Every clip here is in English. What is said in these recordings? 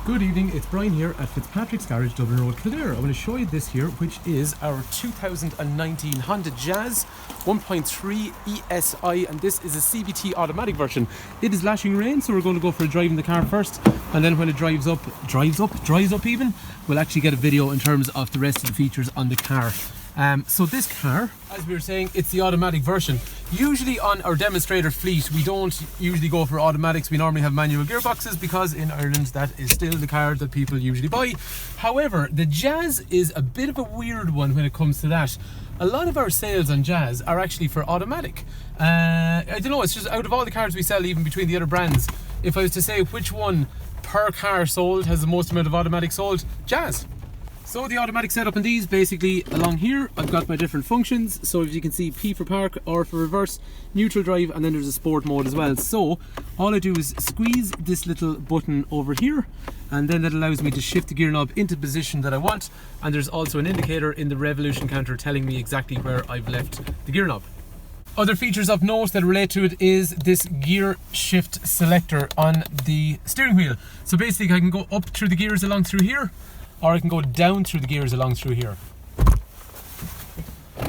Good evening, it's Brian here at Fitzpatrick's Garage, Dublin Road, Kildare. I want to show you this here, which is our 2019 Honda Jazz 1.3 ESI, and this is a CVT automatic version. It is lashing rain, so we're going to go for a drive in the car first, and then when it drives up even, we'll actually get a video in terms of the rest of the features on the car. So this car, as we were saying, it's the automatic version. Usually on our demonstrator fleet, we don't usually go for automatics. We normally have manual gearboxes because in Ireland that is still the car that people usually buy. However, the Jazz is a bit of a weird one when it comes to that. A lot of our sales on Jazz are actually for automatic. I don't know, it's just out of all the cars we sell, even between the other brands, if I was to say which one per car sold has the most amount of automatic sold, Jazz. So the automatic setup in these, basically along here, I've got my different functions. So as you can see, P for park, R for reverse, neutral drive, and then there's a sport mode as well. So all I do is squeeze this little button over here, and then that allows me to shift the gear knob into the position that I want. And there's also an indicator in the revolution counter telling me exactly where I've left the gear knob. Other features of note that relate to it is this gear shift selector on the steering wheel. So basically I can go up through the gears along through here, or I can go down through the gears along through here.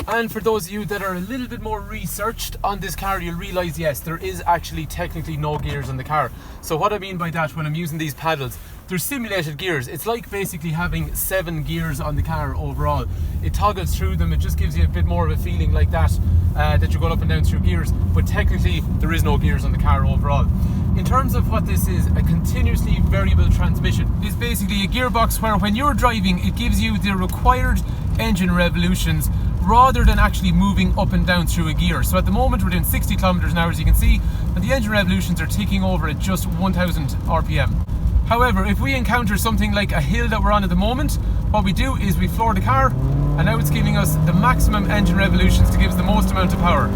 And for those of you that are a little bit more researched on this car, you'll realise, yes, there is actually technically no gears in the car. So what I mean by that, when I'm using these paddles, they're simulated gears. It's like basically having 7 gears on the car overall. It toggles through them, it just gives you a bit more of a feeling like that, that you're going up and down through gears, but technically there is no gears on the car overall. In terms of what this is, a continuously variable transmission. It's basically a gearbox where when you're driving, it gives you the required engine revolutions rather than actually moving up and down through a gear. So at the moment we're doing 60 kilometers an hour, as you can see, and the engine revolutions are ticking over at just 1000 RPM. However, if we encounter something like a hill that we're on at the moment, what we do is we floor the car, and now it's giving us the maximum engine revolutions to give us the most amount of power.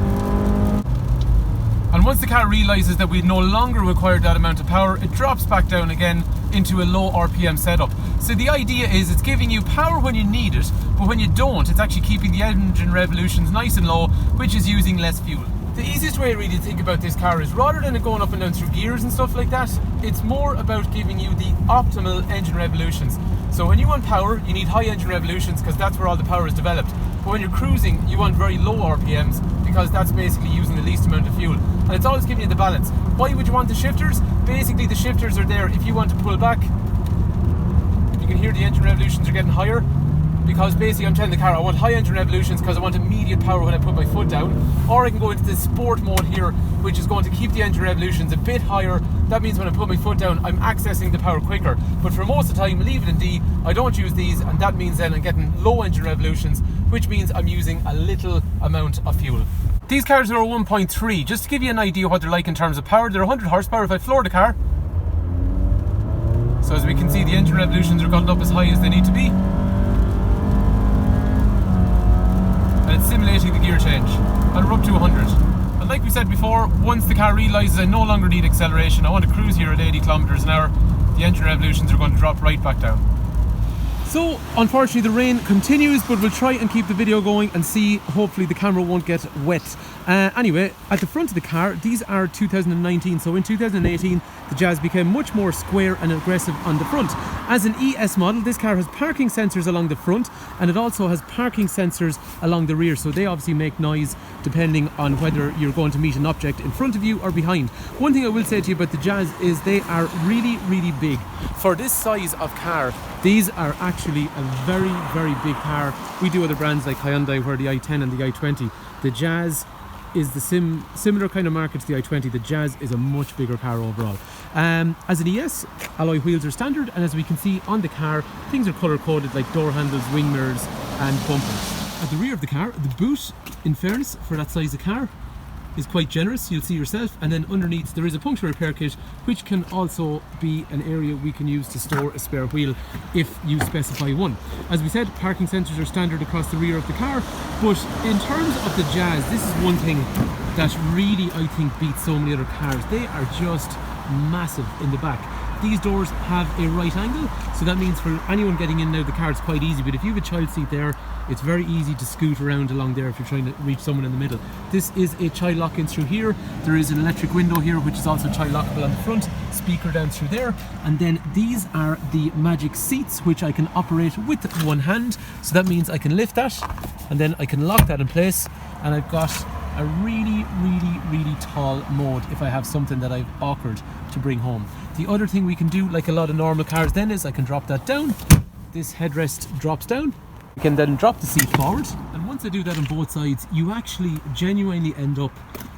And once the car realises that we no longer require that amount of power, it drops back down again into a low RPM setup. So the idea is it's giving you power when you need it, but when you don't, it's actually keeping the engine revolutions nice and low, which is using less fuel. The easiest way really to think about this car is, rather than it going up and down through gears and stuff like that, it's more about giving you the optimal engine revolutions. So when you want power, you need high engine revolutions because that's where all the power is developed. But when you're cruising, you want very low RPMs because that's basically using the least amount of fuel. And it's always giving you the balance. Why would you want the shifters? Basically the shifters are there if you want to pull back. You can hear the engine revolutions are getting higher, because basically I'm telling the car I want high engine revolutions because I want immediate power when I put my foot down. Or I can go into the sport mode here, which is going to keep the engine revolutions a bit higher. That means when I put my foot down, I'm accessing the power quicker. But for most of the time, leave it in D, I don't use these, and that means then I'm getting low engine revolutions, which means I'm using a little amount of fuel. These cars are 1.3, just to give you an idea what they're like in terms of power. They're 100 horsepower if I floor the car. So as we can see, the engine revolutions are gotten up as high as they need to be. And it's simulating the gear change, and we're up to 100. And like we said before, once the car realises I no longer need acceleration, I want to cruise here at 80 kilometers an hour, the engine revolutions are going to drop right back down. So unfortunately the rain continues, but we'll try and keep the video going and see, hopefully the camera won't get wet. Anyway, at the front of the car, these are 2019, so in 2018 the Jazz became much more square and aggressive on the front. As an ES model, this car has parking sensors along the front, and it also has parking sensors along the rear, so they obviously make noise depending on whether you're going to meet an object in front of you or behind. One thing I will say to you about the Jazz is they are really, really big. For this size of car, these are actually a very, very big car. We do other brands like Hyundai where the i10 and the i20. The Jazz is the similar kind of market to the i20. The Jazz is a much bigger car overall. As an ES, alloy wheels are standard, and as we can see on the car, things are colour coded like door handles, wing mirrors and bumpers. At the rear of the car, the boot, in fairness, for that size of car, is quite generous, you'll see yourself, and then underneath there is a puncture repair kit, which can also be an area we can use to store a spare wheel if you specify one. As we said, parking sensors are standard across the rear of the car, but in terms of the Jazz, this is one thing that really I think beats so many other cars. They are just massive in the back. These doors have a right angle, so that means for anyone getting in now, the car is quite easy. But if you have a child seat there, it's very easy to scoot around along there if you're trying to reach someone in the middle. This is a child lock in through here. There is an electric window here, which is also child lockable on the front. Speaker down through there. And then these are the magic seats, which I can operate with one hand. So that means I can lift that, and then I can lock that in place. And I've got a really tall mode if I have something that I've awkward to bring home. The other thing we can do, like a lot of normal cars then, is I can drop that down. This headrest drops down. You can then drop the seat forward, and once I do that on both sides, you actually genuinely end up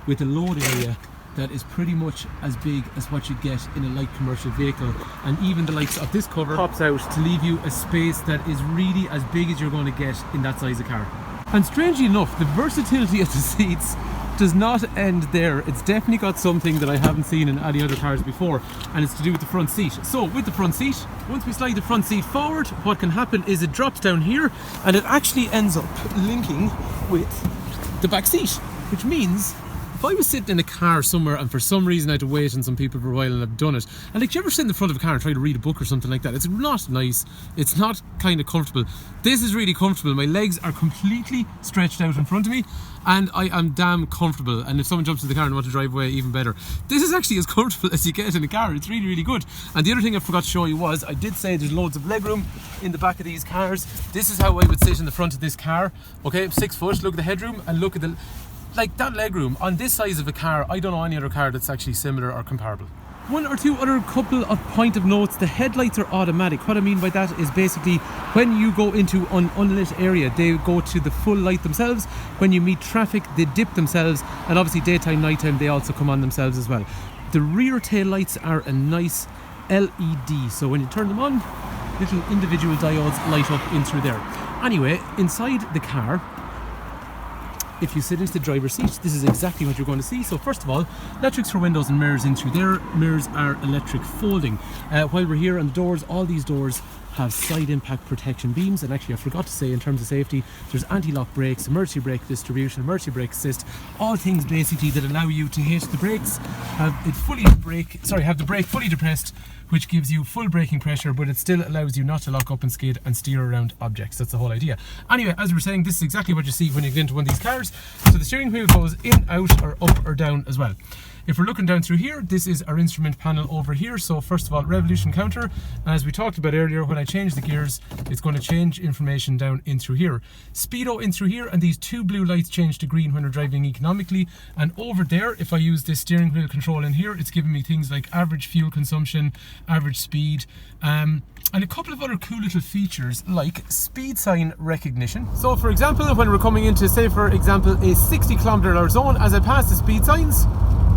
with a load area that is pretty much as big as what you get in a light commercial vehicle, and even the likes of this cover pops out to leave you a space that is really as big as you're going to get in that size of car. And strangely enough, the versatility of the seats does not end there. It's definitely got something that I haven't seen in any other cars before, and it's to do with the front seat. So with the front seat, once we slide the front seat forward, what can happen is it drops down here and it actually ends up linking with the back seat, which means if I was sitting in a car somewhere and for some reason I had to wait on some people for a while and I've done it, and like, you ever sit in the front of a car and try to read a book or something like that? It's not nice, it's not kind of comfortable. This is really comfortable. My legs are completely stretched out in front of me and I am damn comfortable, and if someone jumps in the car and wants to drive away, even better. This is actually as comfortable as you get in a car. It's really good. And the other thing I forgot to show you was, I did say there's loads of legroom in the back of these cars. This is how I would sit in the front of this car. Okay, 6 foot, look at the headroom and look at the, like, that legroom on this size of a car. I don't know any other car that's actually similar or comparable. One or two other couple of point of notes. The headlights are automatic. What I mean by that is basically when you go into an unlit area, they go to the full light themselves. When you meet traffic, they dip themselves, and obviously daytime, nighttime, they also come on themselves as well. The rear tail lights are a nice LED, so when you turn them on, little individual diodes light up in through there. Anyway, inside the car, if you sit into the driver's seat, this is exactly what you're going to see. So first of all, electrics for windows and mirrors in through there. Mirrors are electric folding. While we're here on the doors, all these doors have side impact protection beams, and actually I forgot to say, in terms of safety, there's anti-lock brakes, emergency brake distribution, emergency brake assist, all things basically that allow you to hit the brakes, have the brake fully depressed, which gives you full braking pressure, but it still allows you not to lock up and skid and steer around objects. That's the whole idea. Anyway, as we were saying, this is exactly what you see when you get into one of these cars. So the steering wheel goes in, out, or up or down as well. If we're looking down through here, this is our instrument panel over here. So first of all, revolution counter. As we talked about earlier, when I change the gears, it's going to change information down in through here. Speedo in through here, and these two blue lights change to green when we're driving economically. And over there, if I use this steering wheel control in here, it's giving me things like average fuel consumption, average speed, and a couple of other cool little features like speed sign recognition. So for example, when we're coming into, say for example, a 60 km/h zone, as I pass the speed signs,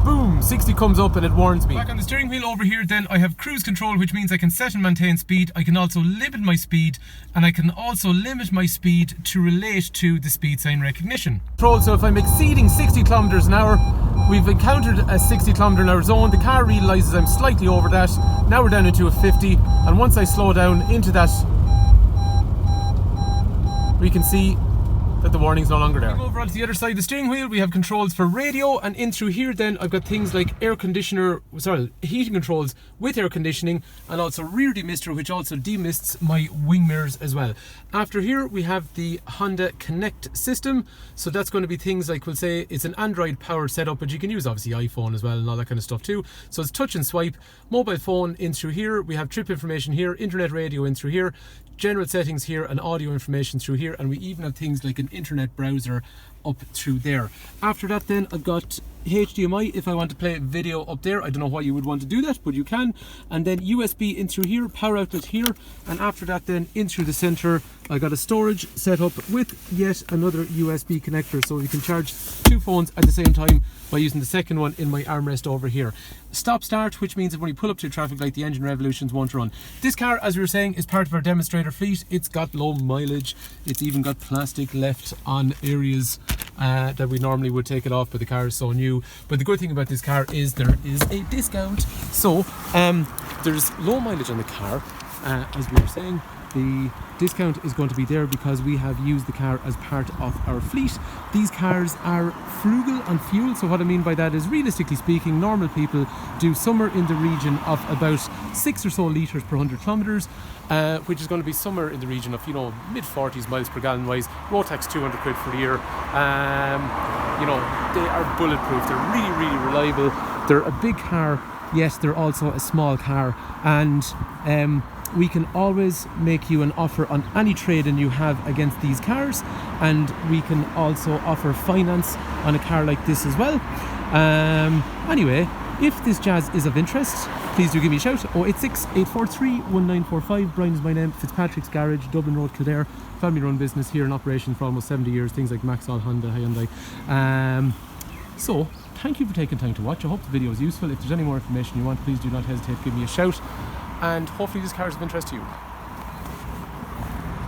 boom, 60 comes up and it warns me. Back on the steering wheel over here then, I have cruise control, which means I can set and maintain speed. I can also limit my speed, and I can also limit my speed to relate to the speed sign recognition. So if I'm exceeding 60 km/h, we've encountered a 60 km/h zone, the car realises I'm slightly over that. Now we're down into a 50, and once I slow down into that, we can see that the warning's no longer there. Over onto the other side of the steering wheel, we have controls for radio, and in through here then I've got things like heating controls with air conditioning, and also rear demister, which also demists my wing mirrors as well. After here we have the Honda Connect system, so that's going to be things like, we'll say it's an Android powered setup, but you can use obviously iPhone as well and all that kind of stuff too. So it's touch and swipe, mobile phone in through here, we have trip information here, internet radio in through here, general settings here, and audio information through here, and we even have things like an internet browser up through there. After that then I've got HDMI if I want to play video up there. I don't know why you would want to do that, but you can. And then USB in through here, power outlet here, and after that then in through the center I got a storage set up with yet another USB connector, so you can charge two phones at the same time by using the second one in my armrest over here. Stop start, which means that when you pull up to a traffic light, the engine revolutions won't run. This car, as we were saying, is part of our demonstrator fleet. It's got low mileage, it's even got plastic left on areas that we normally would take it off, but the car is so new. But the good thing about this car is there is a discount. So there's low mileage on the car, as we were saying, The discount is going to be there because we have used the car as part of our fleet. These cars are frugal on fuel, so what I mean by that is, realistically speaking, normal people do somewhere in the region of about 6 or so litres per 100 kilometres, which is going to be somewhere in the region of, mid 40s miles per gallon wise. Road tax 200 quid for the year. They are bulletproof. They're really, really reliable. They're a big car. Yes, they're also a small car, and we can always make you an offer on any trade-in you have against these cars, and we can also offer finance on a car like this as well. Anyway, if this Jazz is of interest, please do give me a shout. 086 843 1945. Brian is my name. Fitzpatrick's Garage, Dublin Road, Kildare. Family run business here in operation for almost 70 years. Things like Maxall, Honda, Hyundai. So thank you for taking time to watch. I hope the video is useful. If there's any more information you want, please do not hesitate to give me a shout, and hopefully this car is of interest to you.